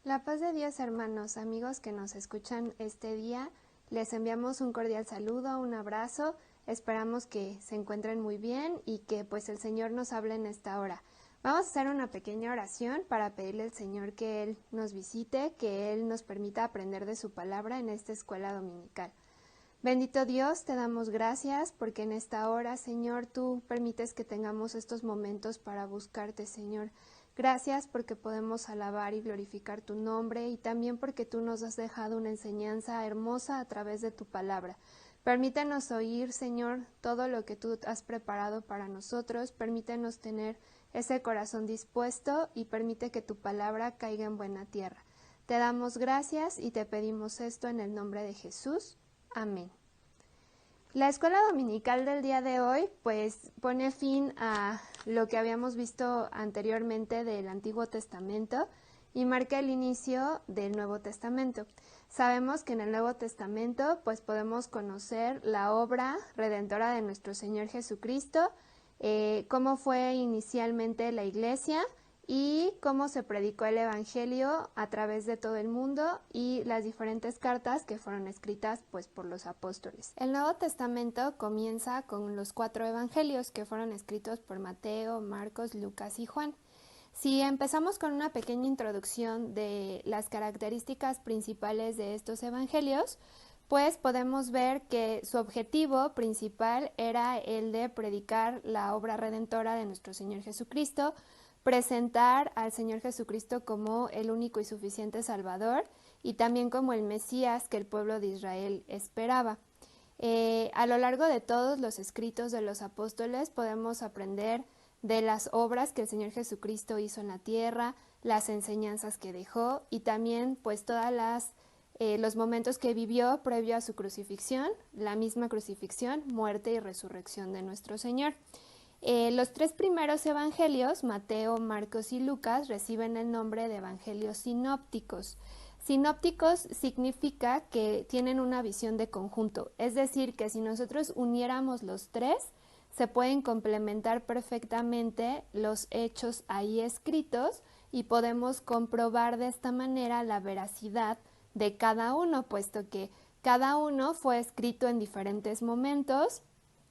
La paz de Dios, hermanos, amigos que nos escuchan este día, les enviamos un cordial saludo, un abrazo, esperamos que se encuentren muy bien y que pues el Señor nos hable en esta hora. Vamos a hacer una pequeña oración para pedirle al Señor que Él nos visite, que Él nos permita aprender de su palabra en esta escuela dominical. Bendito Dios, te damos gracias porque en esta hora, Señor, tú permites que tengamos estos momentos para buscarte, Señor. Gracias porque podemos alabar y glorificar tu nombre y también porque tú nos has dejado una enseñanza hermosa a través de tu palabra. Permítenos oír, Señor, todo lo que tú has preparado para nosotros. Permítenos tener ese corazón dispuesto y permite que tu palabra caiga en buena tierra. Te damos gracias y te pedimos esto en el nombre de Jesús. Amén. La escuela dominical del día de hoy pues pone fin a lo que habíamos visto anteriormente del Antiguo Testamento y marca el inicio del Nuevo Testamento. Sabemos que en el Nuevo Testamento pues podemos conocer la obra redentora de nuestro Señor Jesucristo, cómo fue inicialmente la iglesia y cómo se predicó el Evangelio a través de todo el mundo y las diferentes cartas que fueron escritas pues por los apóstoles. El Nuevo Testamento comienza con los 4 evangelios que fueron escritos por Mateo, Marcos, Lucas y Juan. Si empezamos con una pequeña introducción de las características principales de estos evangelios, pues podemos ver que su objetivo principal era el de predicar la obra redentora de nuestro Señor Jesucristo, presentar al Señor Jesucristo como el único y suficiente Salvador y también como el Mesías que el pueblo de Israel esperaba. A lo largo de todos los escritos de los apóstoles podemos aprender de las obras que el Señor Jesucristo hizo en la tierra, las enseñanzas que dejó y también pues todas los momentos que vivió previo a su crucifixión, la misma crucifixión, muerte y resurrección de nuestro Señor. Los 3 primeros evangelios, Mateo, Marcos y Lucas, reciben el nombre de evangelios sinópticos. Sinópticos significa que tienen una visión de conjunto, es decir, que si nosotros uniéramos los 3, se pueden complementar perfectamente los hechos ahí escritos y podemos comprobar de esta manera la veracidad de cada uno, puesto que cada uno fue escrito en diferentes momentos,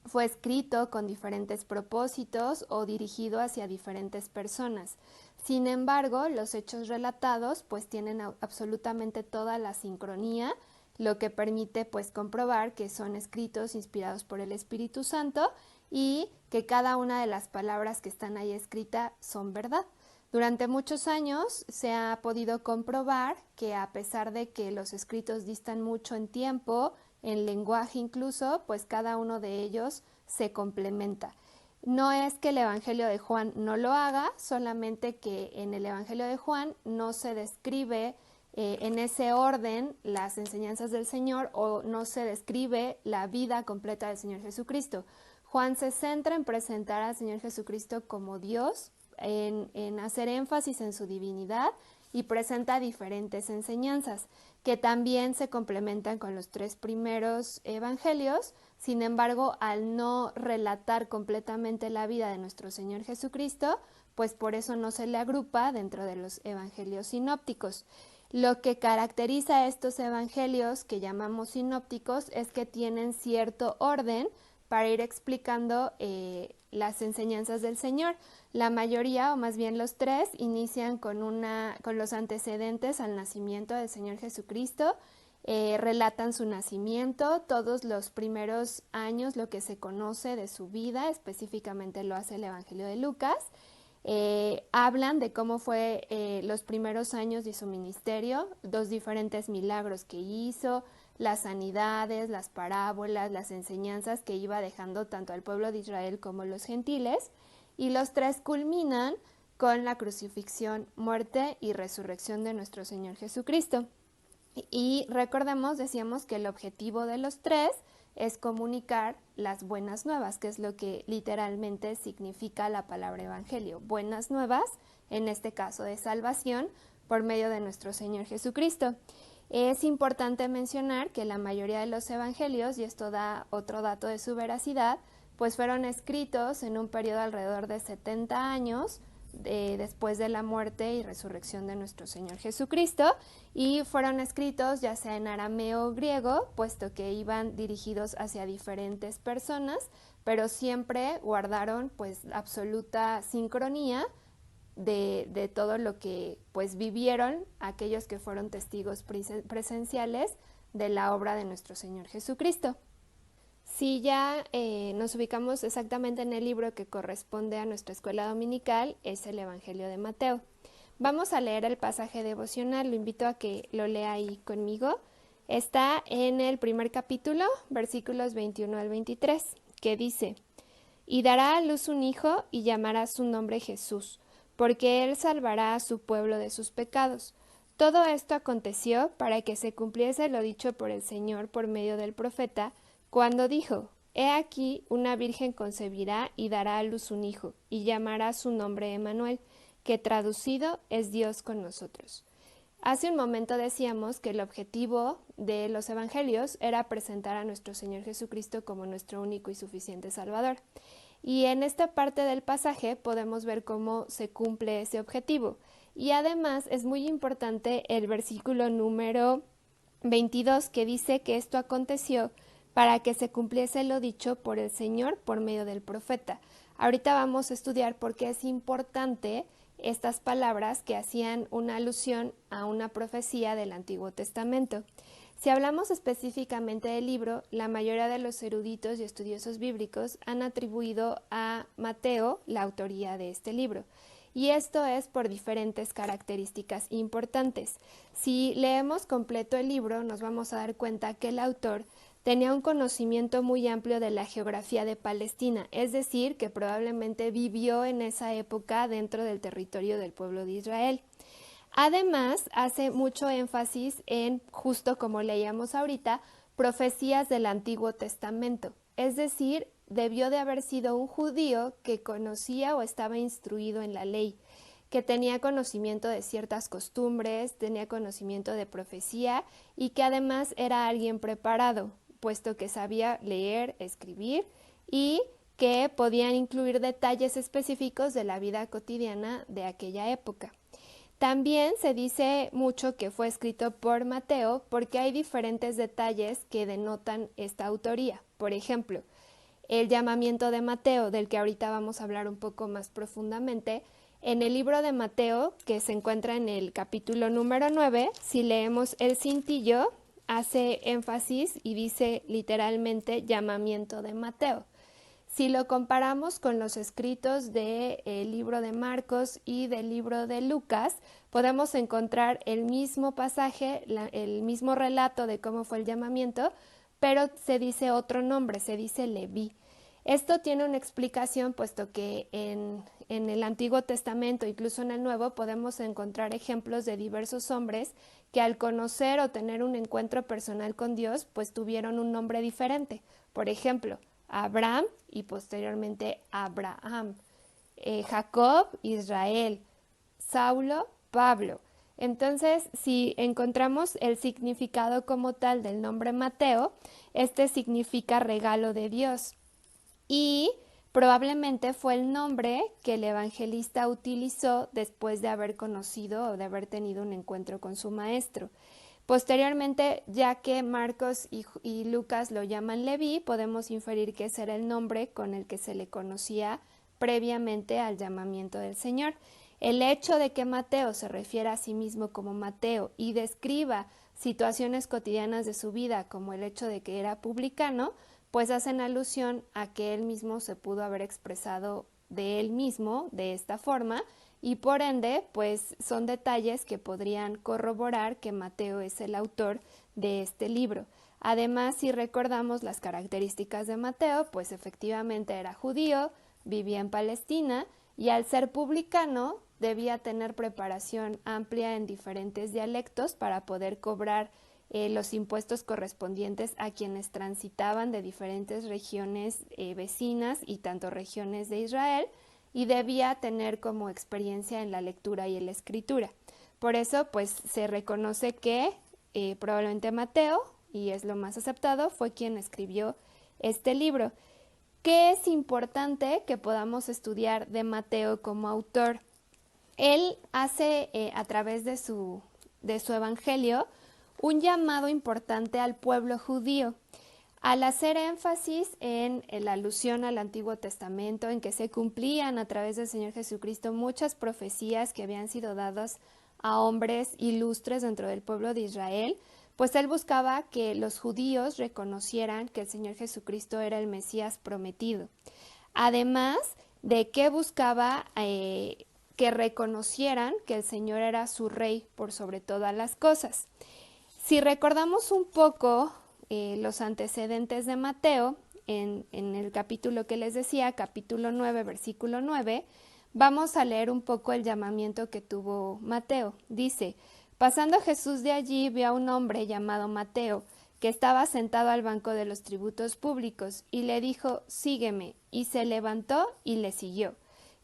fue escrito con diferentes propósitos o dirigido hacia diferentes personas. Sin embargo, los hechos relatados pues tienen absolutamente toda la sincronía, lo que permite pues comprobar que son escritos inspirados por el Espíritu Santo y que cada una de las palabras que están ahí escritas son verdad. Durante muchos años se ha podido comprobar que a pesar de que los escritos distan mucho en tiempo, en lenguaje incluso, pues cada uno de ellos se complementa. No es que el Evangelio de Juan no lo haga, solamente que en el Evangelio de Juan no se describe en ese orden las enseñanzas del Señor o no se describe la vida completa del Señor Jesucristo. Juan se centra en presentar al Señor Jesucristo como Dios, en hacer énfasis en su divinidad y presenta diferentes enseñanzas que también se complementan con los 3 primeros evangelios. Sin embargo, al no relatar completamente la vida de nuestro Señor Jesucristo, pues por eso no se le agrupa dentro de los evangelios sinópticos. Lo que caracteriza a estos evangelios que llamamos sinópticos es que tienen cierto orden para ir explicando las enseñanzas del Señor. La mayoría, o más bien los 3, inician con los antecedentes al nacimiento del Señor Jesucristo, relatan su nacimiento, todos los primeros años, lo que se conoce de su vida, específicamente lo hace el Evangelio de Lucas. Hablan de cómo fue los primeros años de su ministerio, los diferentes milagros que hizo, las sanidades, las parábolas, las enseñanzas que iba dejando tanto al pueblo de Israel como los gentiles, y los 3 culminan con la crucifixión, muerte y resurrección de nuestro Señor Jesucristo. Y recordemos, decíamos que el objetivo de los 3 es comunicar las buenas nuevas, que es lo que literalmente significa la palabra evangelio, buenas nuevas, en este caso de salvación, por medio de nuestro Señor Jesucristo. Es importante mencionar que la mayoría de los evangelios, y esto da otro dato de su veracidad, pues fueron escritos en un periodo alrededor de 70 años después de la muerte y resurrección de nuestro Señor Jesucristo, y fueron escritos ya sea en arameo o griego, puesto que iban dirigidos hacia diferentes personas, pero siempre guardaron pues absoluta sincronía de todo lo que pues vivieron aquellos que fueron testigos presenciales de la obra de nuestro Señor Jesucristo. Si ya nos ubicamos exactamente en el libro que corresponde a nuestra escuela dominical, es el Evangelio de Mateo. Vamos a leer el pasaje devocional, lo invito a que lo lea ahí conmigo. Está en el primer capítulo, versículos 21 al 23, que dice: Y dará a luz un hijo y llamará su nombre Jesús, porque él salvará a su pueblo de sus pecados. Todo esto aconteció para que se cumpliese lo dicho por el Señor por medio del profeta, cuando dijo: He aquí, una virgen concebirá y dará a luz un hijo, y llamará su nombre Emmanuel, que traducido es Dios con nosotros. Hace un momento decíamos que el objetivo de los evangelios era presentar a nuestro Señor Jesucristo como nuestro único y suficiente Salvador. Y en esta parte del pasaje podemos ver cómo se cumple ese objetivo. Y además es muy importante el versículo número 22, que dice que esto aconteció para que se cumpliese lo dicho por el Señor por medio del profeta. Ahorita vamos a estudiar por qué es importante estas palabras que hacían una alusión a una profecía del Antiguo Testamento. Si hablamos específicamente del libro, la mayoría de los eruditos y estudiosos bíblicos han atribuido a Mateo la autoría de este libro. Y esto es por diferentes características importantes. Si leemos completo el libro, nos vamos a dar cuenta que el autor tenía un conocimiento muy amplio de la geografía de Palestina, es decir, que probablemente vivió en esa época dentro del territorio del pueblo de Israel. Además, hace mucho énfasis en, justo como leíamos ahorita, profecías del Antiguo Testamento, es decir, debió de haber sido un judío que conocía o estaba instruido en la ley, que tenía conocimiento de ciertas costumbres, tenía conocimiento de profecía y que además era alguien preparado, puesto que sabía leer, escribir y que podían incluir detalles específicos de la vida cotidiana de aquella época. También se dice mucho que fue escrito por Mateo porque hay diferentes detalles que denotan esta autoría. Por ejemplo, el llamamiento de Mateo, del que ahorita vamos a hablar un poco más profundamente. En el libro de Mateo, que se encuentra en el capítulo número 9, si leemos el cintillo, hace énfasis y dice literalmente llamamiento de Mateo. Si lo comparamos con los escritos del libro de Marcos y del libro de Lucas, podemos encontrar el mismo pasaje, el mismo relato de cómo fue el llamamiento, pero se dice otro nombre, se dice Leví. Esto tiene una explicación, puesto que en el Antiguo Testamento, incluso en el Nuevo, podemos encontrar ejemplos de diversos hombres que al conocer o tener un encuentro personal con Dios, pues tuvieron un nombre diferente. Por ejemplo, Abraham y posteriormente Abraham, Jacob, Israel, Saulo, Pablo. Entonces, si encontramos el significado como tal del nombre Mateo, este significa regalo de Dios. Y probablemente fue el nombre que el evangelista utilizó después de haber conocido o de haber tenido un encuentro con su maestro. Posteriormente, ya que Marcos y Lucas lo llaman Leví, podemos inferir que ese era el nombre con el que se le conocía previamente al llamamiento del Señor. El hecho de que Mateo se refiera a sí mismo como Mateo y describa situaciones cotidianas de su vida, como el hecho de que era publicano, pues hacen alusión a que él mismo se pudo haber expresado de él mismo de esta forma, y por ende, pues son detalles que podrían corroborar que Mateo es el autor de este libro. Además, si recordamos las características de Mateo, pues efectivamente era judío, vivía en Palestina y al ser publicano debía tener preparación amplia en diferentes dialectos para poder cobrar los impuestos correspondientes a quienes transitaban de diferentes regiones vecinas y tanto regiones de Israel, y debía tener como experiencia en la lectura y en la escritura. Por eso, pues se reconoce que probablemente Mateo, y es lo más aceptado, fue quien escribió este libro. ¿Qué es importante que podamos estudiar de Mateo como autor? él hace a través de su evangelio un llamado importante al pueblo judío. Al hacer énfasis en la alusión al Antiguo Testamento, en que se cumplían a través del Señor Jesucristo muchas profecías que habían sido dadas a hombres ilustres dentro del pueblo de Israel, pues él buscaba que los judíos reconocieran que el Señor Jesucristo era el Mesías prometido. Además de que buscaba que reconocieran que el Señor era su rey por sobre todas las cosas. Si recordamos un poco los antecedentes de Mateo, en el capítulo que les decía, capítulo 9, versículo 9, vamos a leer un poco el llamamiento que tuvo Mateo. Dice: pasando Jesús de allí, vio a un hombre llamado Mateo, que estaba sentado al banco de los tributos públicos, y le dijo: sígueme. Y se levantó y le siguió.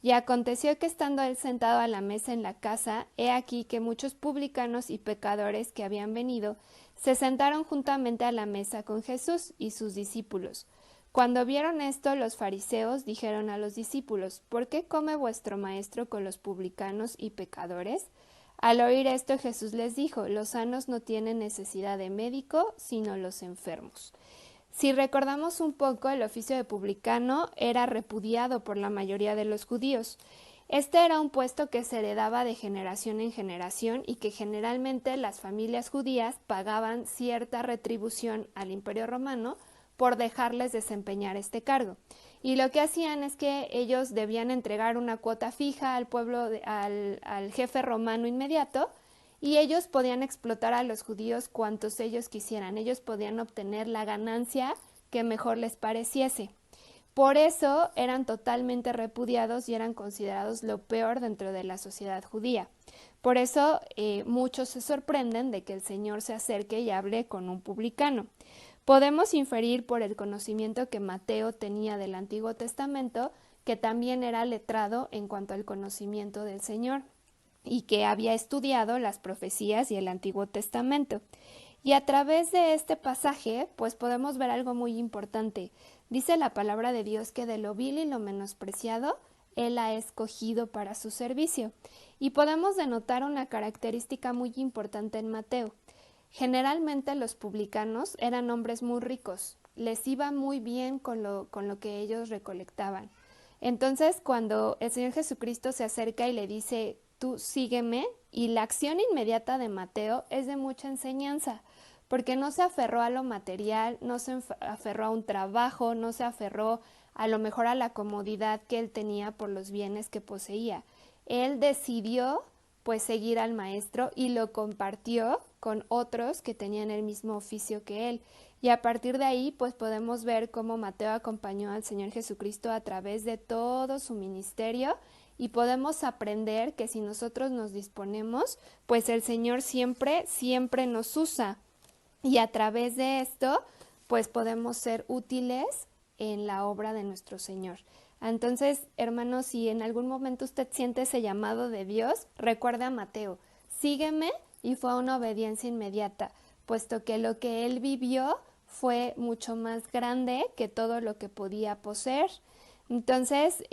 Y aconteció que estando él sentado a la mesa en la casa, he aquí que muchos publicanos y pecadores que habían venido se sentaron juntamente a la mesa con Jesús y sus discípulos. Cuando vieron esto, los fariseos dijeron a los discípulos: ¿por qué come vuestro maestro con los publicanos y pecadores? Al oír esto, Jesús les dijo: los sanos no tienen necesidad de médico, sino los enfermos. Si recordamos un poco, el oficio de publicano era repudiado por la mayoría de los judíos. Este era un puesto que se heredaba de generación en generación y que generalmente las familias judías pagaban cierta retribución al Imperio Romano por dejarles desempeñar este cargo. Y lo que hacían es que ellos debían entregar una cuota fija al pueblo, al jefe romano inmediato, y ellos podían explotar a los judíos cuantos ellos quisieran. Ellos podían obtener la ganancia que mejor les pareciese. Por eso eran totalmente repudiados y eran considerados lo peor dentro de la sociedad judía. Por eso muchos se sorprenden de que el Señor se acerque y hable con un publicano. Podemos inferir por el conocimiento que Mateo tenía del Antiguo Testamento, que también era letrado en cuanto al conocimiento del Señor, y que había estudiado las profecías y el Antiguo Testamento. Y a través de este pasaje, pues podemos ver algo muy importante. Dice la palabra de Dios que de lo vil y lo menospreciado, Él ha escogido para su servicio. Y podemos denotar una característica muy importante en Mateo. Generalmente los publicanos eran hombres muy ricos, les iba muy bien con lo que ellos recolectaban. Entonces, cuando el Señor Jesucristo se acerca y le dice: tú sígueme, y la acción inmediata de Mateo es de mucha enseñanza, porque no se aferró a lo material, no se aferró a un trabajo, no se aferró a lo mejor a la comodidad que él tenía por los bienes que poseía. Él decidió pues seguir al maestro y lo compartió con otros que tenían el mismo oficio que él. Y a partir de ahí pues podemos ver cómo Mateo acompañó al Señor Jesucristo a través de todo su ministerio, y podemos aprender que si nosotros nos disponemos, pues el Señor siempre nos usa, y a través de esto pues podemos ser útiles en la obra de nuestro Señor. Entonces, hermanos, si en algún momento usted siente ese llamado de Dios, recuerde a Mateo: sígueme, y fue una obediencia inmediata, puesto que lo que él vivió fue mucho más grande que todo lo que podía poseer. Entonces,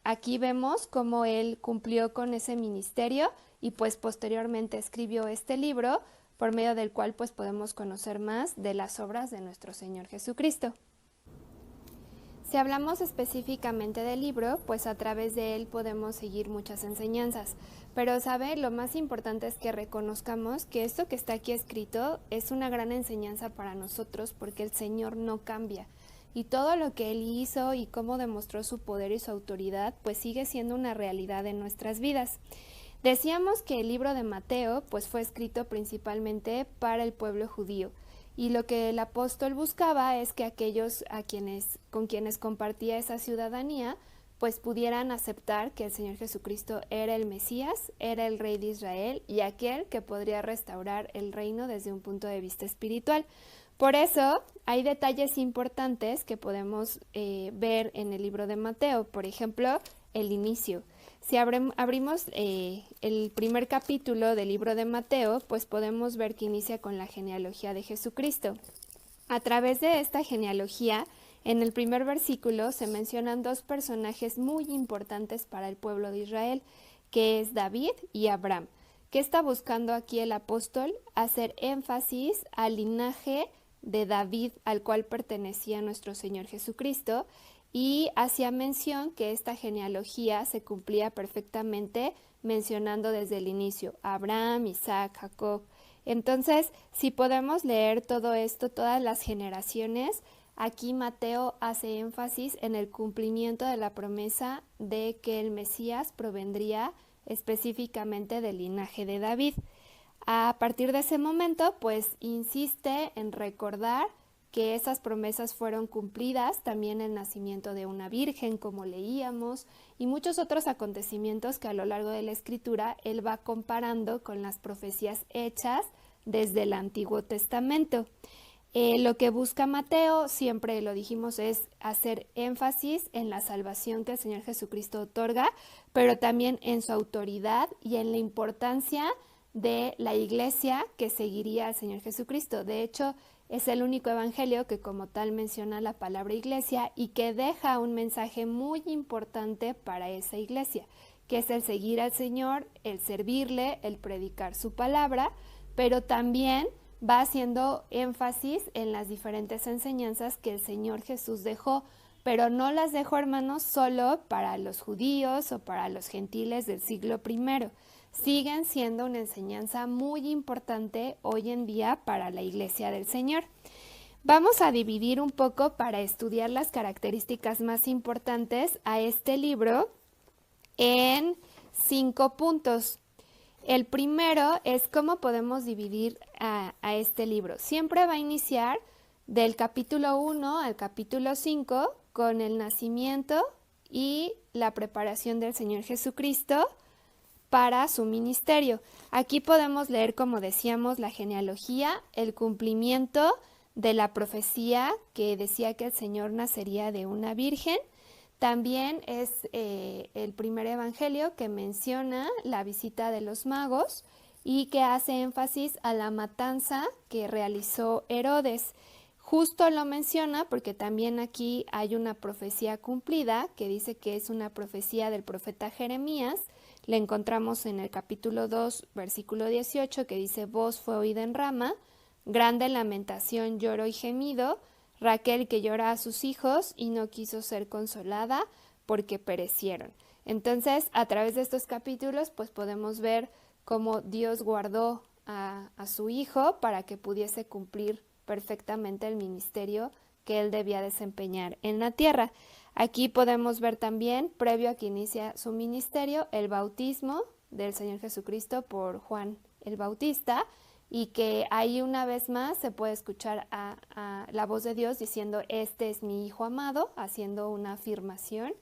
aquí vemos cómo él cumplió con ese ministerio y pues posteriormente escribió este libro, por medio del cual pues podemos conocer más de las obras de nuestro Señor Jesucristo. Si hablamos específicamente del libro, pues a través de él podemos seguir muchas enseñanzas. Pero, ¿sabe? Lo más importante es que reconozcamos que esto que está aquí escrito es una gran enseñanza para nosotros, porque el Señor no cambia. Y todo lo que Él hizo y cómo demostró su poder y su autoridad, pues sigue siendo una realidad en nuestras vidas. Decíamos que el libro de Mateo, pues fue escrito principalmente para el pueblo judío. Y lo que el apóstol buscaba es que aquellos con quienes compartía esa ciudadanía, pues pudieran aceptar que el Señor Jesucristo era el Mesías, era el Rey de Israel y aquel que podría restaurar el reino desde un punto de vista espiritual. Por eso hay detalles importantes que podemos ver en el libro de Mateo. Por ejemplo, el inicio. Si abrimos el primer capítulo del libro de Mateo, pues podemos ver que inicia con la genealogía de Jesucristo. A través de esta genealogía, en el primer versículo se mencionan dos personajes muy importantes para el pueblo de Israel, que es David y Abraham. ¿Qué está buscando aquí el apóstol? Hacer énfasis al linaje de David al cual pertenecía nuestro Señor Jesucristo, y hacía mención que esta genealogía se cumplía perfectamente mencionando desde el inicio Abraham, Isaac, Jacob. Entonces, si podemos leer todo esto, todas las generaciones, aquí Mateo hace énfasis en el cumplimiento de la promesa de que el Mesías provendría específicamente del linaje de David. A partir de ese momento, pues insiste en recordar que esas promesas fueron cumplidas, también el nacimiento de una virgen, como leíamos, y muchos otros acontecimientos que a lo largo de la Escritura él va comparando con las profecías hechas desde el Antiguo Testamento. Lo que busca Mateo, siempre lo dijimos, es hacer énfasis en la salvación que el Señor Jesucristo otorga, pero también en su autoridad y en la importancia de la iglesia que seguiría al Señor Jesucristo. De hecho, es el único evangelio que como tal menciona la palabra iglesia y que deja un mensaje muy importante para esa iglesia, que es el seguir al Señor, el servirle, el predicar su palabra, pero también va haciendo énfasis en las diferentes enseñanzas que el Señor Jesús dejó, pero no las dejó, hermanos, solo para los judíos o para los gentiles del siglo I. Siguen siendo una enseñanza muy importante hoy en día para la Iglesia del Señor. Vamos a dividir un poco para estudiar las características más importantes a este libro en 5 puntos. El primero es cómo podemos dividir a este libro. Siempre va a iniciar del capítulo 1 al capítulo 5 con el nacimiento y la preparación del Señor Jesucristo para su ministerio. Aquí podemos leer, como decíamos, la genealogía, el cumplimiento de la profecía que decía que el Señor nacería de una virgen. También es el primer evangelio que menciona la visita de los magos y que hace énfasis a la matanza que realizó Herodes. Justo lo menciona porque también aquí hay una profecía cumplida que dice que es una profecía del profeta Jeremías. Le encontramos en el capítulo 2, versículo 18, que dice: voz fue oída en Rama, grande lamentación, lloro y gemido, Raquel que llora a sus hijos y no quiso ser consolada porque perecieron. Entonces, a través de estos capítulos, pues podemos ver cómo Dios guardó a su hijo para que pudiese cumplir perfectamente el ministerio que él debía desempeñar en la tierra. Aquí podemos ver también, previo a que inicia su ministerio, el bautismo del Señor Jesucristo por Juan el Bautista, y que ahí una vez más se puede escuchar a la voz de Dios diciendo: este es mi Hijo amado, haciendo una afirmación: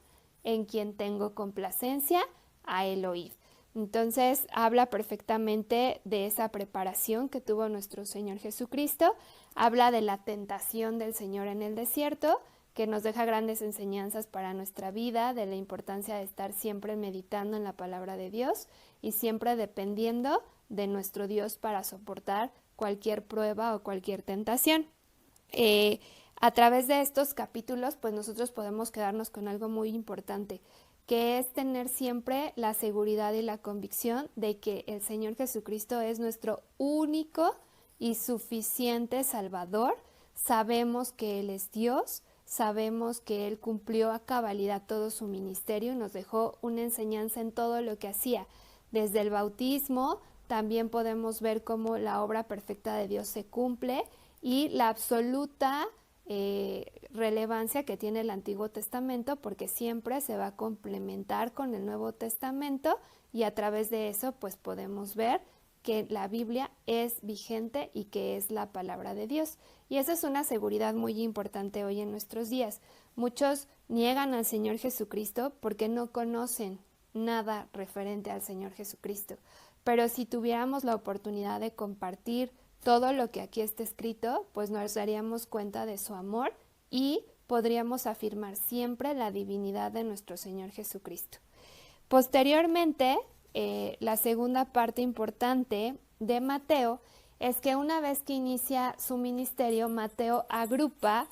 en quien tengo complacencia, a él oíd. Entonces habla perfectamente de esa preparación que tuvo nuestro Señor Jesucristo, habla de la tentación del Señor en el desierto, que nos deja grandes enseñanzas para nuestra vida, de la importancia de estar siempre meditando en la palabra de Dios y siempre dependiendo de nuestro Dios para soportar cualquier prueba o cualquier tentación. A través de estos capítulos, pues nosotros podemos quedarnos con algo muy importante, que es tener siempre la seguridad y la convicción de que el Señor Jesucristo es nuestro único y suficiente Salvador. Sabemos que Él es Dios, sabemos que Él cumplió a cabalidad todo su ministerio y nos dejó una enseñanza en todo lo que hacía. Desde el bautismo también podemos ver cómo la obra perfecta de Dios se cumple y la absoluta relevancia que tiene el Antiguo Testamento, porque siempre se va a complementar con el Nuevo Testamento, y a través de eso pues podemos ver que la Biblia es vigente y que es la palabra de Dios. Y esa es una seguridad muy importante hoy en nuestros días. Muchos niegan al Señor Jesucristo porque no conocen nada referente al Señor Jesucristo. Pero si tuviéramos la oportunidad de compartir todo lo que aquí está escrito, pues nos daríamos cuenta de su amor y podríamos afirmar siempre la divinidad de nuestro Señor Jesucristo. Posteriormente, la segunda parte importante de Mateo es que una vez que inicia su ministerio, Mateo agrupa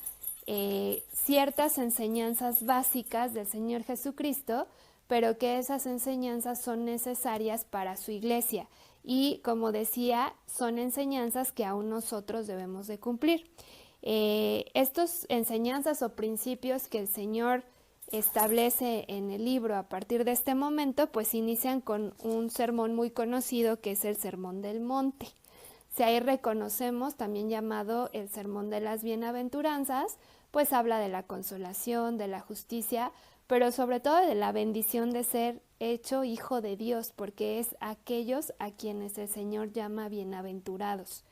ciertas enseñanzas básicas del Señor Jesucristo pero que esas enseñanzas son necesarias para su iglesia y, como decía, son enseñanzas que aún nosotros debemos de cumplir. Estas enseñanzas o principios que el Señor establece en el libro a partir de este momento, pues inician con un sermón muy conocido que es el Sermón del Monte. Si ahí reconocemos, también llamado el Sermón de las Bienaventuranzas, pues habla de la consolación, de la justicia, pero sobre todo de la bendición de ser hecho hijo de Dios, porque es aquellos a quienes el Señor llama bienaventurados.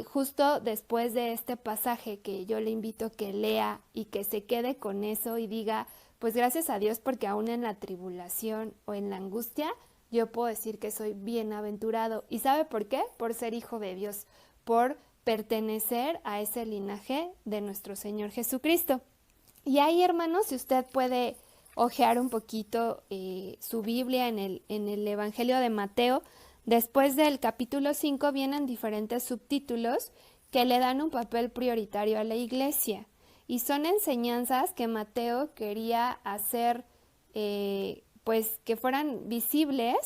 Justo después de este pasaje que yo le invito que lea y que se quede con eso y diga, pues gracias a Dios porque aún en la tribulación o en la angustia, yo puedo decir que soy bienaventurado. ¿Y sabe por qué? Por ser hijo de Dios, por pertenecer a ese linaje de nuestro Señor Jesucristo. Y ahí, hermanos, si usted puede hojear un poquito su Biblia en el Evangelio de Mateo, después del capítulo 5 vienen diferentes subtítulos que le dan un papel prioritario a la iglesia. Y son enseñanzas que Mateo quería hacer, pues que fueran visibles,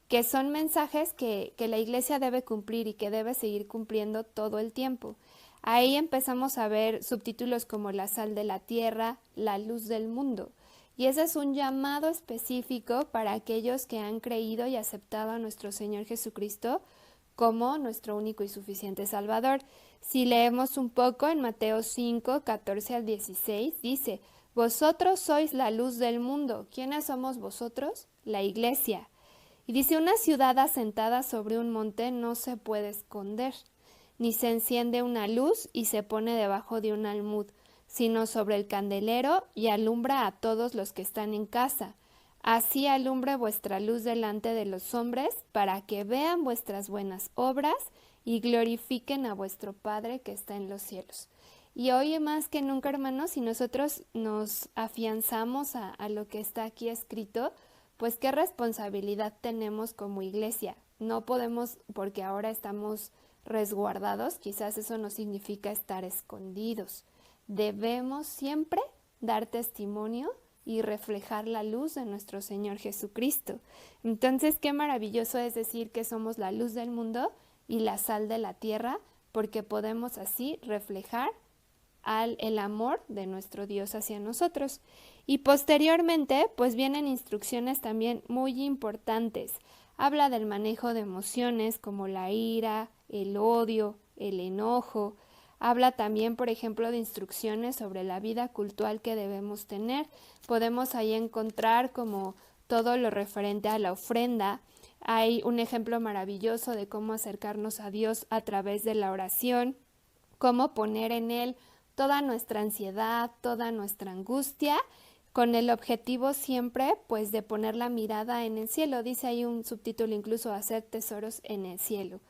que son mensajes que la iglesia debe cumplir y que debe seguir cumpliendo todo el tiempo. Ahí empezamos a ver subtítulos como la sal de la tierra, la luz del mundo. Y ese es un llamado específico para aquellos que han creído y aceptado a nuestro Señor Jesucristo como nuestro único y suficiente Salvador. Si leemos un poco en Mateo 5, 14 al 16, dice, vosotros sois la luz del mundo. ¿Quiénes somos vosotros? La iglesia. Y dice, una ciudad asentada sobre un monte no se puede esconder, ni se enciende una luz y se pone debajo de un almud, sino sobre el candelero y alumbra a todos los que están en casa. Así alumbre vuestra luz delante de los hombres, para que vean vuestras buenas obras y glorifiquen a vuestro Padre que está en los cielos. Y hoy más que nunca, hermanos, si nosotros nos afianzamos a lo que está aquí escrito, pues qué responsabilidad tenemos como iglesia. No podemos, porque ahora estamos resguardados, quizás eso no significa estar escondidos. Debemos siempre dar testimonio y reflejar la luz de nuestro Señor Jesucristo. Entonces, qué maravilloso es decir que somos la luz del mundo y la sal de la tierra, porque podemos así reflejar el amor de nuestro Dios hacia nosotros. Y posteriormente, pues vienen instrucciones también muy importantes. Habla del manejo de emociones como la ira, el odio, el enojo. Habla también, por ejemplo, de instrucciones sobre la vida cultural que debemos tener. Podemos ahí encontrar como todo lo referente a la ofrenda. Hay un ejemplo maravilloso de cómo acercarnos a Dios a través de la oración, cómo poner en Él toda nuestra ansiedad, toda nuestra angustia, con el objetivo siempre, pues, de poner la mirada en el cielo. Dice ahí un subtítulo incluso, hacer tesoros en el cielo.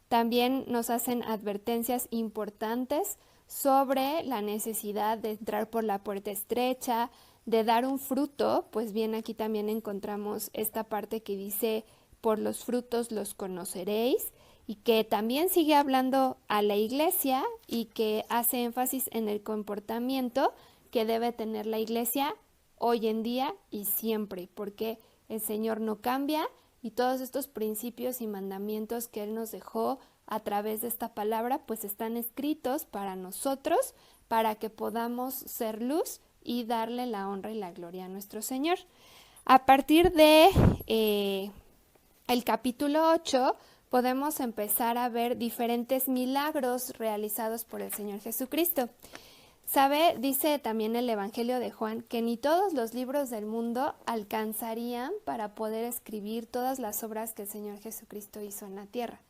También nos hacen advertencias importantes sobre la necesidad de entrar por la puerta estrecha, de dar un fruto, pues bien aquí también encontramos esta parte que dice, por los frutos los conoceréis, y que también sigue hablando a la iglesia y que hace énfasis en el comportamiento que debe tener la iglesia hoy en día y siempre, porque el Señor no cambia. Y todos estos principios y mandamientos que Él nos dejó a través de esta palabra, pues están escritos para nosotros, para que podamos ser luz y darle la honra y la gloria a nuestro Señor. A partir de el capítulo 8, podemos empezar a ver diferentes milagros realizados por el Señor Jesucristo. ¿Sabe? Dice también el Evangelio de Juan que ni todos los libros del mundo alcanzarían para poder escribir todas las obras que el Señor Jesucristo hizo en la tierra.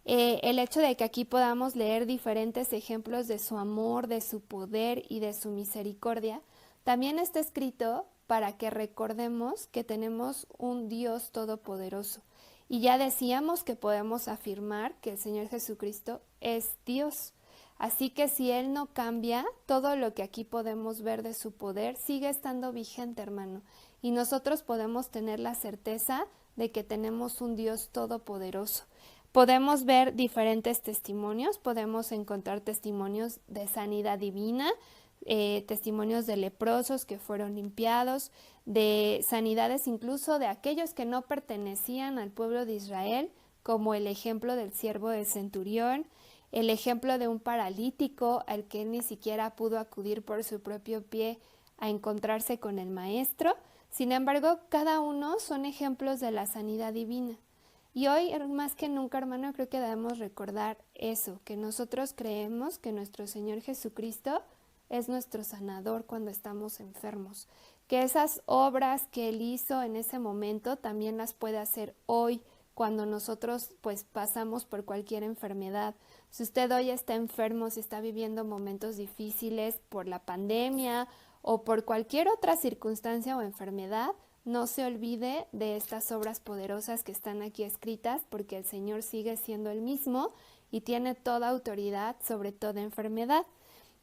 El hecho de que aquí podamos leer diferentes ejemplos de su amor, de su poder y de su misericordia, también está escrito para que recordemos que tenemos un Dios todopoderoso. Y ya decíamos que podemos afirmar que el Señor Jesucristo es Dios. Así que si Él no cambia, todo lo que aquí podemos ver de su poder sigue estando vigente, hermano. Y nosotros podemos tener la certeza de que tenemos un Dios todopoderoso. Podemos ver diferentes testimonios, podemos encontrar testimonios de sanidad divina, testimonios de leprosos que fueron limpiados, de sanidades incluso de aquellos que no pertenecían al pueblo de Israel, como el ejemplo del siervo del centurión, el ejemplo de un paralítico al que él ni siquiera pudo acudir por su propio pie a encontrarse con el maestro. Sin embargo, cada uno son ejemplos de la sanidad divina. Y hoy, más que nunca, hermano, creo que debemos recordar eso, que nosotros creemos que nuestro Señor Jesucristo es nuestro sanador cuando estamos enfermos, que esas obras que Él hizo en ese momento también las puede hacer hoy cuando nosotros pues pasamos por cualquier enfermedad. Si usted hoy está enfermo, si está viviendo momentos difíciles por la pandemia o por cualquier otra circunstancia o enfermedad, no se olvide de estas obras poderosas que están aquí escritas, porque el Señor sigue siendo el mismo y tiene toda autoridad sobre toda enfermedad.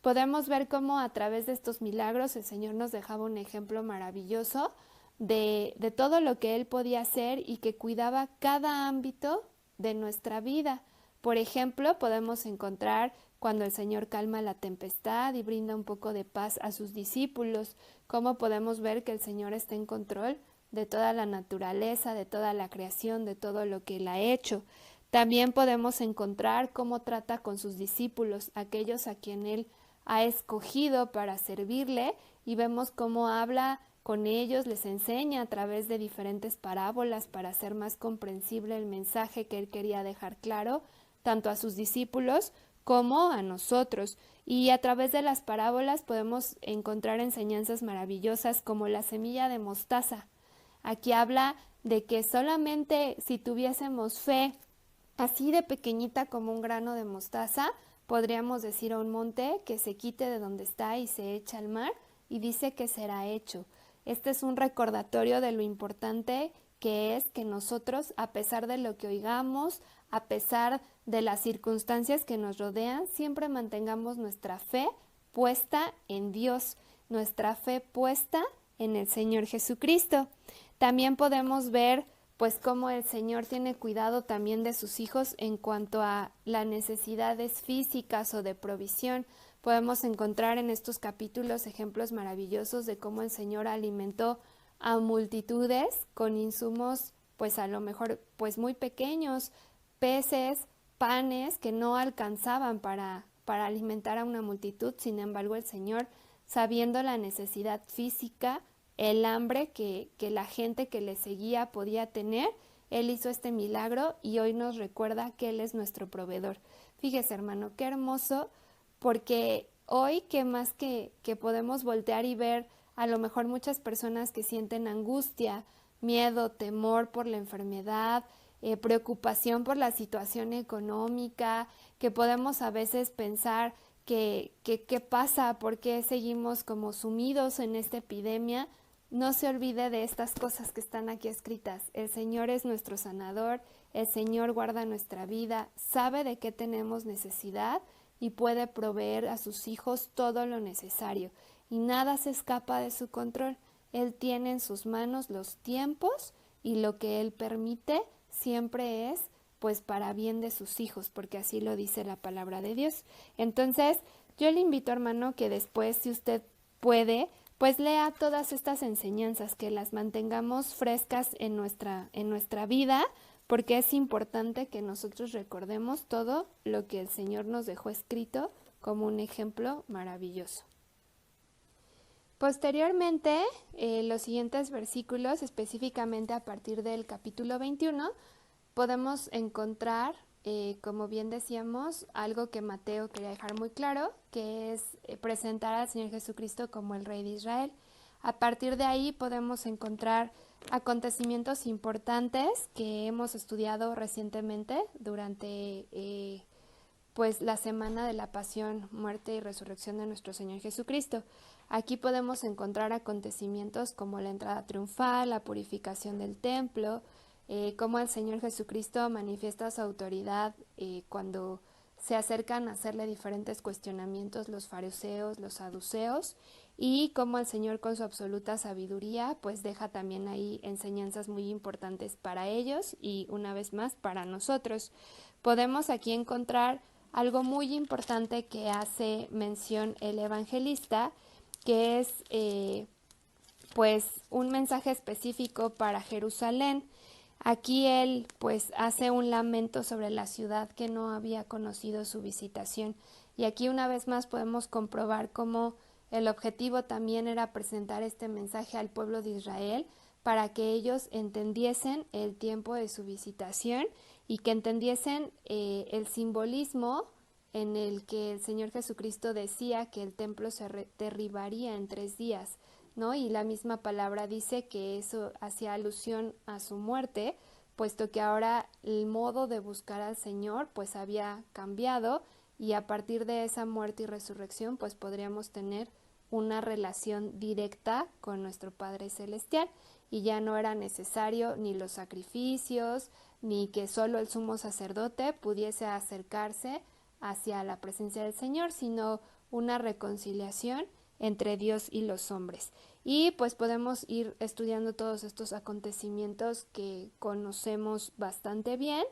Podemos ver cómo a través de estos milagros el Señor nos dejaba un ejemplo maravilloso de todo lo que Él podía hacer y que cuidaba cada ámbito de nuestra vida. Por ejemplo, podemos encontrar cuando el Señor calma la tempestad y brinda un poco de paz a sus discípulos, cómo podemos ver que el Señor está en control de toda la naturaleza, de toda la creación, de todo lo que Él ha hecho. También podemos encontrar cómo trata con sus discípulos, aquellos a quien Él ha escogido para servirle, y vemos cómo habla con ellos, les enseña a través de diferentes parábolas para hacer más comprensible el mensaje que Él quería dejar claro, tanto a sus discípulos como a nosotros. Y a través de las parábolas podemos encontrar enseñanzas maravillosas como la semilla de mostaza. Aquí habla de que solamente si tuviésemos fe así de pequeñita como un grano de mostaza, podríamos decir a un monte que se quite de donde está y se eche al mar, y dice que será hecho. Este es un recordatorio de lo importante que es que nosotros, a pesar de lo que oigamos, a pesar de las circunstancias que nos rodean, siempre mantengamos nuestra fe puesta en Dios, nuestra fe puesta en el Señor Jesucristo. También podemos ver pues cómo el Señor tiene cuidado también de sus hijos en cuanto a las necesidades físicas o de provisión. Podemos encontrar en estos capítulos ejemplos maravillosos de cómo el Señor alimentó a multitudes con insumos pues a lo mejor pues muy pequeños, peces, panes que no alcanzaban para alimentar a una multitud. Sin embargo, el Señor, sabiendo la necesidad física, el hambre que la gente que le seguía podía tener, Él hizo este milagro y hoy nos recuerda que Él es nuestro proveedor. Fíjese, hermano, qué hermoso, porque hoy que más que podemos voltear y ver a lo mejor muchas personas que sienten angustia, miedo, temor por la enfermedad, preocupación por la situación económica, que podemos a veces pensar que qué pasa, por qué seguimos como sumidos en esta epidemia. No se olvide de estas cosas que están aquí escritas. El Señor es nuestro sanador, el Señor guarda nuestra vida, sabe de qué tenemos necesidad y puede proveer a sus hijos todo lo necesario. Y nada se escapa de su control. Él tiene en sus manos los tiempos y lo que Él permite siempre es pues para bien de sus hijos, porque así lo dice la palabra de Dios. Entonces, yo le invito, hermano, que después, si usted puede, pues lea todas estas enseñanzas, que las mantengamos frescas en nuestra vida, porque es importante que nosotros recordemos todo lo que el Señor nos dejó escrito como un ejemplo maravilloso. Posteriormente, los siguientes versículos, específicamente a partir del capítulo 21, podemos encontrar, como bien decíamos, algo que Mateo quería dejar muy claro, que es presentar al Señor Jesucristo como el Rey de Israel. A partir de ahí podemos encontrar acontecimientos importantes que hemos estudiado recientemente durante pues la semana de la pasión, muerte y resurrección de nuestro Señor Jesucristo. Aquí podemos encontrar acontecimientos como la entrada triunfal, la purificación del templo, cómo el Señor Jesucristo manifiesta su autoridad cuando se acercan a hacerle diferentes cuestionamientos los fariseos, los saduceos, y cómo el Señor con su absoluta sabiduría pues deja también ahí enseñanzas muy importantes para ellos y una vez más para nosotros. Podemos aquí encontrar algo muy importante que hace mención el evangelista, que es pues un mensaje específico para Jerusalén. Aquí él pues hace un lamento sobre la ciudad que no había conocido su visitación. Y aquí una vez más podemos comprobar cómo el objetivo también era presentar este mensaje al pueblo de Israel para que ellos entendiesen el tiempo de su visitación y que entendiesen el simbolismo en el que el Señor Jesucristo decía que el templo se derribaría en 3 días, ¿no? Y la misma palabra dice que eso hacía alusión a su muerte, puesto que ahora el modo de buscar al Señor pues había cambiado y a partir de esa muerte y resurrección pues podríamos tener una relación directa con nuestro Padre Celestial y ya no era necesario ni los sacrificios, ni que solo el sumo sacerdote pudiese acercarse hacia la presencia del Señor, sino una reconciliación entre Dios y los hombres. Y pues podemos ir estudiando todos estos acontecimientos que conocemos bastante bien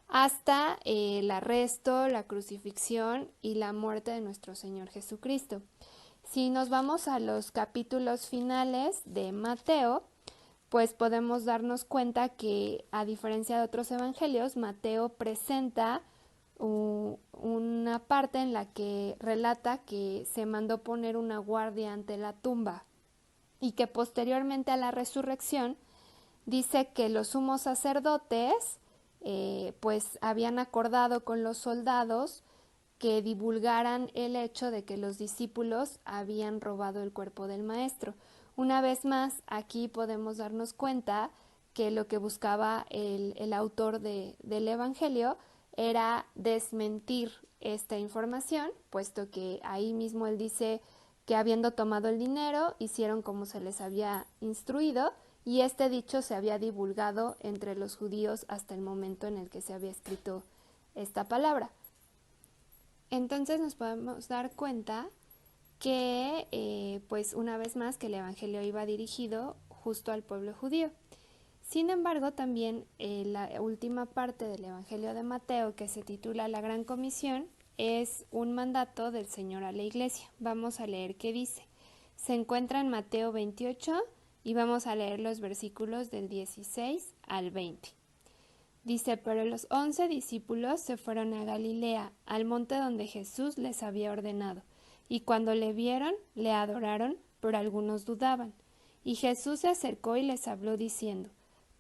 hasta el arresto, la crucifixión y la muerte de nuestro Señor Jesucristo. Si nos vamos a los capítulos finales de Mateo, pues podemos darnos cuenta que a diferencia de otros evangelios, Mateo presenta una parte en la que relata que se mandó poner una guardia ante la tumba y que posteriormente a la resurrección dice que los sumos sacerdotes pues habían acordado con los soldados que divulgaran el hecho de que los discípulos habían robado el cuerpo del maestro. Una vez más, aquí podemos darnos cuenta que lo que buscaba el autor del Evangelio era desmentir esta información, puesto que ahí mismo él dice que habiendo tomado el dinero, hicieron como se les había instruido, y este dicho se había divulgado entre los judíos hasta el momento en el que se había escrito esta palabra. Entonces nos podemos dar cuenta que pues una vez más que el Evangelio iba dirigido justo al pueblo judío. Sin embargo, también la última parte del Evangelio de Mateo, que se titula La Gran Comisión, es un mandato del Señor a la Iglesia. Vamos a leer qué dice. Se encuentra en Mateo 28 y vamos a leer los versículos del 16 al 20. Dice, pero los 11 discípulos se fueron a Galilea, al monte donde Jesús les había ordenado, y cuando le vieron, le adoraron, pero algunos dudaban. Y Jesús se acercó y les habló diciendo,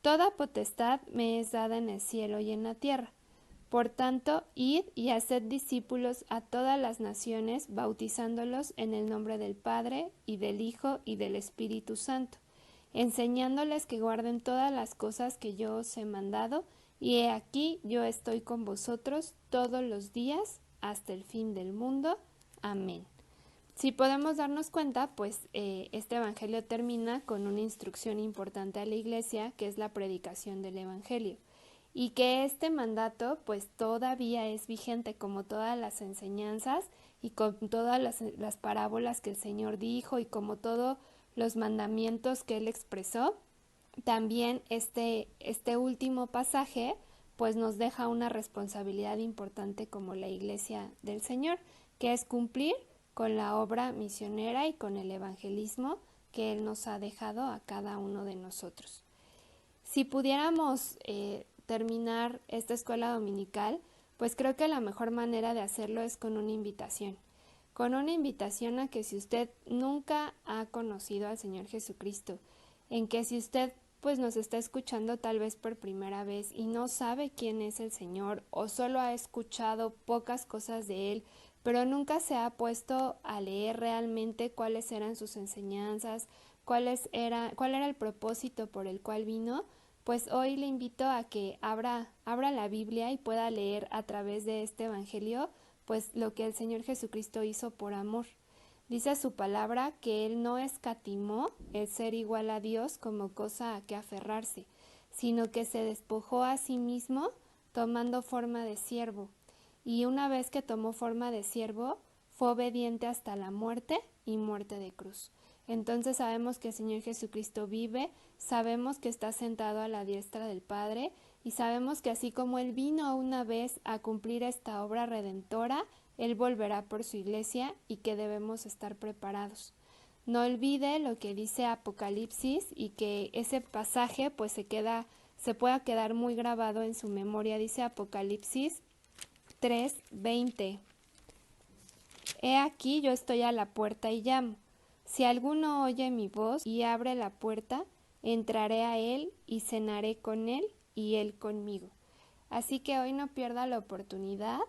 toda potestad me es dada en el cielo y en la tierra. Por tanto, id y haced discípulos a todas las naciones, bautizándolos en el nombre del Padre, y del Hijo, y del Espíritu Santo, enseñándoles que guarden todas las cosas que yo os he mandado, y he aquí yo estoy con vosotros todos los días hasta el fin del mundo. Amén. Si podemos darnos cuenta, pues este evangelio termina con una instrucción importante a la iglesia, que es la predicación del evangelio, y que este mandato pues todavía es vigente, como todas las enseñanzas y con todas las parábolas que el Señor dijo y como todos los mandamientos que Él expresó. También este último pasaje pues nos deja una responsabilidad importante como la Iglesia del Señor, que es cumplir con la obra misionera y con el evangelismo que Él nos ha dejado a cada uno de nosotros. Si pudiéramos terminar esta escuela dominical, pues creo que la mejor manera de hacerlo es con una invitación. Con una invitación a que si usted nunca ha conocido al Señor Jesucristo, en que si usted pues nos está escuchando tal vez por primera vez y no sabe quién es el Señor o solo ha escuchado pocas cosas de Él, pero nunca se ha puesto a leer realmente cuáles eran sus enseñanzas, cuál era el propósito por el cual vino, pues hoy le invito a que abra la Biblia y pueda leer a través de este evangelio pues lo que el Señor Jesucristo hizo por amor. Dice su palabra que Él no escatimó el ser igual a Dios como cosa a que aferrarse, sino que se despojó a sí mismo tomando forma de siervo. Y una vez que tomó forma de siervo, fue obediente hasta la muerte y muerte de cruz. Entonces sabemos que el Señor Jesucristo vive, sabemos que está sentado a la diestra del Padre y sabemos que así como Él vino una vez a cumplir esta obra redentora, Él volverá por su iglesia y que debemos estar preparados. No olvide lo que dice Apocalipsis y que ese pasaje pues se pueda quedar muy grabado en su memoria. Dice Apocalipsis 3:20. He aquí yo estoy a la puerta y llamo. Si alguno oye mi voz y abre la puerta, entraré a él y cenaré con él y él conmigo. Así que hoy no pierda la oportunidad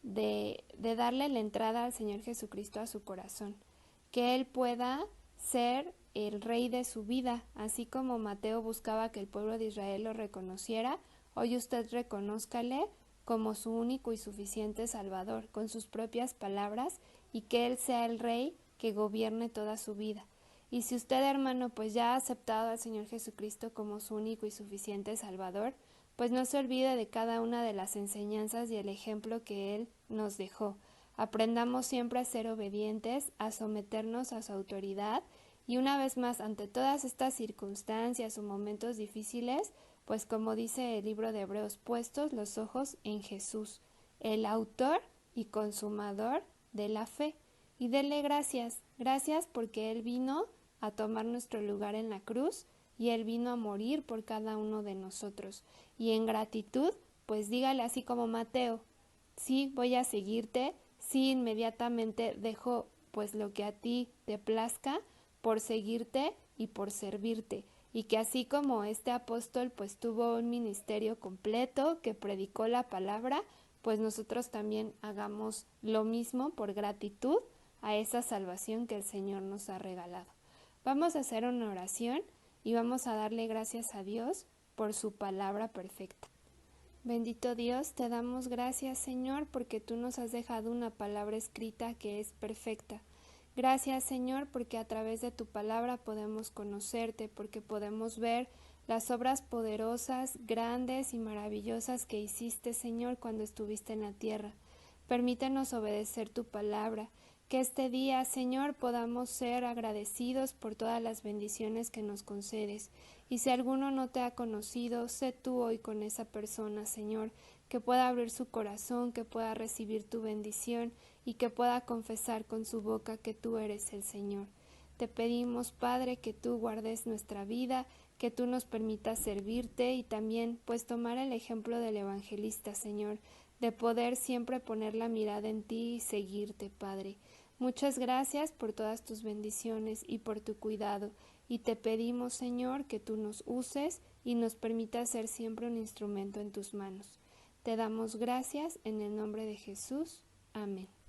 de darle la entrada al Señor Jesucristo a su corazón, que Él pueda ser el Rey de su vida, así como Mateo buscaba que el pueblo de Israel lo reconociera. Hoy usted reconózcale como su único y suficiente Salvador, con sus propias palabras, y que Él sea el Rey que gobierne toda su vida. Y si usted, hermano, pues ya ha aceptado al Señor Jesucristo como su único y suficiente Salvador, pues no se olvide de cada una de las enseñanzas y el ejemplo que Él nos dejó. Aprendamos siempre a ser obedientes, a someternos a su autoridad y una vez más, ante todas estas circunstancias o momentos difíciles, pues como dice el libro de Hebreos, puestos los ojos en Jesús, el autor y consumador de la fe. Y dele gracias, gracias porque Él vino a tomar nuestro lugar en la cruz y Él vino a morir por cada uno de nosotros. Y en gratitud, pues dígale así como Mateo, sí, voy a seguirte, sí, inmediatamente dejo pues lo que a ti te plazca por seguirte y por servirte. Y que así como este apóstol pues tuvo un ministerio completo que predicó la palabra, pues nosotros también hagamos lo mismo por gratitud a esa salvación que el Señor nos ha regalado. Vamos a hacer una oración y vamos a darle gracias a Dios por su palabra perfecta. Bendito Dios, te damos gracias, Señor, porque tú nos has dejado una palabra escrita que es perfecta. Gracias, Señor, porque a través de tu palabra podemos conocerte, porque podemos ver las obras poderosas, grandes y maravillosas que hiciste, Señor, cuando estuviste en la tierra. Permítenos obedecer tu palabra, que este día, Señor, podamos ser agradecidos por todas las bendiciones que nos concedes. Y si alguno no te ha conocido, sé tú hoy con esa persona, Señor, que pueda abrir su corazón, que pueda recibir tu bendición y que pueda confesar con su boca que tú eres el Señor. Te pedimos, Padre, que tú guardes nuestra vida, que tú nos permitas servirte y también pues tomar el ejemplo del evangelista, Señor, de poder siempre poner la mirada en ti y seguirte, Padre. Muchas gracias por todas tus bendiciones y por tu cuidado, y te pedimos, Señor, que tú nos uses y nos permitas ser siempre un instrumento en tus manos. Te damos gracias en el nombre de Jesús. Amén.